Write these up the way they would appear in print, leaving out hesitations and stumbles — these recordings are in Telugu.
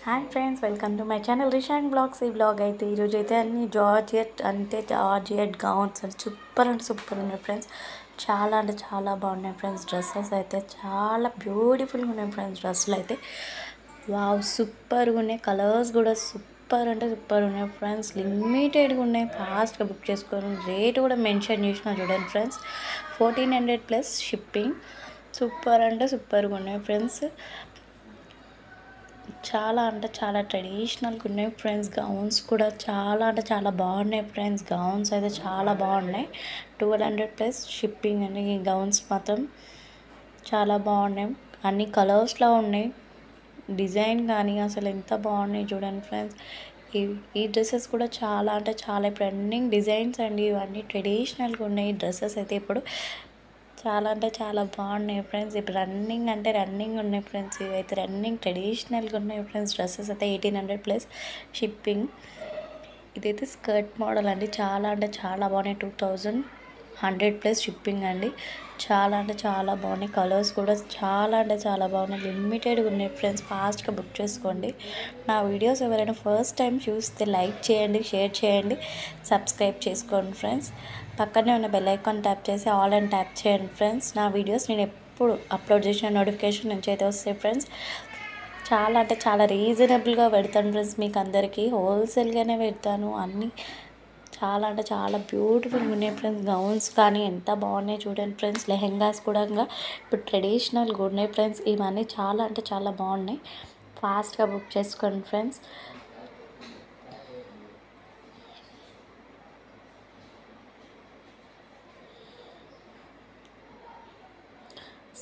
Hi friends, welcome to my channel Rishan vlogs. ఈ బ్లాగ్ అయితే ఈరోజు అయితే అన్ని జార్జియట్ గౌన్స్ అని సూపర్ అంటే సూపర్ ఉన్నాయి ఫ్రెండ్స్. చాలా అంటే చాలా బాగున్నాయి ఫ్రెండ్స్. డ్రెస్సెస్ అయితే చాలా బ్యూటిఫుల్గా ఉన్నాయి ఫ్రెండ్స్. డ్రెస్సులు అయితే వావ్ సూపర్గా ఉన్నాయి. కలర్స్ కూడా సూపర్ అంటే సూపర్ ఉన్నాయి ఫ్రెండ్స్. లిమిటెడ్గా ఉన్నాయి, ఫాస్ట్గా బుక్ చేసుకోండి. రేట్ కూడా మెన్షన్ చేసిన చూడండి ఫ్రెండ్స్. 1400 plus shipping. సూపర్ అంటే సూపర్గా ఉన్నాయి ఫ్రెండ్స్. చాలా అంటే చాలా ట్రెడిషనల్గా ఉన్నాయి ఫ్రెండ్స్. గౌన్స్ కూడా చాలా అంటే చాలా బాగున్నాయి ఫ్రెండ్స్. గౌన్స్ అయితే చాలా బాగున్నాయి. 1200 ప్లస్ షిప్పింగ్ అండి. ఈ గౌన్స్ మాత్రం చాలా బాగున్నాయి. అన్ని కలర్స్లో ఉన్నాయి. డిజైన్ కానీ అసలు ఎంత బాగున్నాయి చూడండి ఫ్రెండ్స్. ఈ డ్రెస్సెస్ కూడా చాలా అంటే చాలా ట్రెండింగ్ డిజైన్స్ అండి. ఇవన్నీ ట్రెడిషనల్గా ఉన్నాయి డ్రెస్సెస్ అయితే. ఇప్పుడు చాలా అంటే చాలా బాగున్నాయి ఫ్రెండ్స్. ఇప్పుడు రన్నింగ్ అంటే రన్నింగ్ ఉన్నాయి ఫ్రెండ్స్. ఇవైతే రన్నింగ్ ట్రెడిషనల్గా ఉన్నాయి ఫ్రెండ్స్. డ్రెస్సెస్ అయితే 1800 ప్లస్ షిప్పింగ్. ఇదైతే స్కర్ట్ మోడల్ అండి. చాలా అంటే చాలా బాగున్నాయి. 2100 ప్లస్ షిప్పింగ్ అండి. చాలా అంటే చాలా బాగున్నాయి. కలర్స్ కూడా చాలా అంటే చాలా బాగున్నాయి. లిమిటెడ్గా ఉన్నాయి ఫ్రెండ్స్. ఫాస్ట్గా బుక్ చేసుకోండి. నా వీడియోస్ ఎవరైనా ఫస్ట్ టైం చూస్తే లైక్ చేయండి, షేర్ చేయండి, సబ్స్క్రైబ్ చేసుకోండి ఫ్రెండ్స్. పక్కనే ఉన్న బెల్ ఐకాన్ ట్యాప్ చేసి ఆల్ అని ట్యాప్ చేయండి ఫ్రెండ్స్. నా వీడియోస్ నేను ఎప్పుడు అప్లోడ్ చేసిన నోటిఫికేషన్ నుంచి అయితే వస్తాయి ఫ్రెండ్స్. చాలా అంటే చాలా రీజనబుల్గా పెడతాను ఫ్రెండ్స్. మీకు అందరికీ హోల్సేల్గానే పెడతాను. అన్నీ చాలా అంటే చాలా బ్యూటిఫుల్గా ఉన్నాయి ఫ్రెండ్స్. గౌన్స్ కానీ ఎంత బాగున్నాయి చూడండి ఫ్రెండ్స్. లెహెంగాస్ కూడా ఇప్పుడు ట్రెడిషనల్గా ఉన్నాయి ఫ్రెండ్స్. ఇవన్నీ చాలా అంటే చాలా బాగున్నాయి. ఫాస్ట్గా బుక్ చేసుకోండి ఫ్రెండ్స్.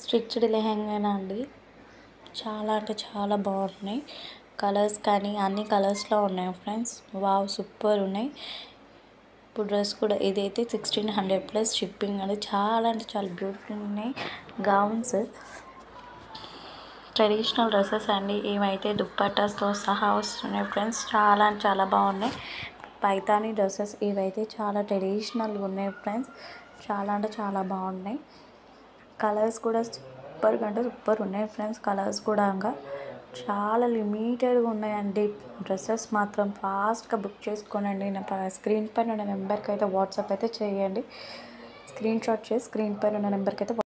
స్టిచ్డ్ లెహెంగానా అండి. చాలా అంటే చాలా బాగున్నాయి. కలర్స్ కానీ అన్ని కలర్స్లో ఉన్నాయి ఫ్రెండ్స్. వావ్ సూపర్ ఉన్నాయి. ఇప్పుడు డ్రెస్ కూడా ఇదైతే 1600 ప్లస్ షిప్పింగ్ అండి. చాలా అంటే చాలా బ్యూటిఫుల్ ఉన్నాయి. గౌన్స్ ట్రెడిషనల్ డ్రెస్సెస్ అండి. ఇవైతే దుప్పటాస్తో సహా వస్తున్నాయి ఫ్రెండ్స్. చాలా అంటే చాలా బాగున్నాయి. పైతానీ డ్రెస్సెస్ ఇవైతే చాలా ట్రెడిషనల్గా ఉన్నాయి ఫ్రెండ్స్. చాలా అంటే చాలా బాగున్నాయి. కలర్స్ కూడా సూపర్గా అంటే సూపర్ ఉన్నాయి ఫ్రెండ్స్. కలర్స్ కూడా చాలా లిమిటెడ్గా ఉన్నాయండి. డ్రెస్సెస్ మాత్రం ఫాస్ట్గా బుక్ చేసుకోనండి. నా స్క్రీన్ పైన ఉన్న నెంబర్కి అయితే వాట్సాప్ అయితే చేయండి. స్క్రీన్ షాట్ చేసి స్క్రీన్ పైన ఉన్న నెంబర్కి అయితే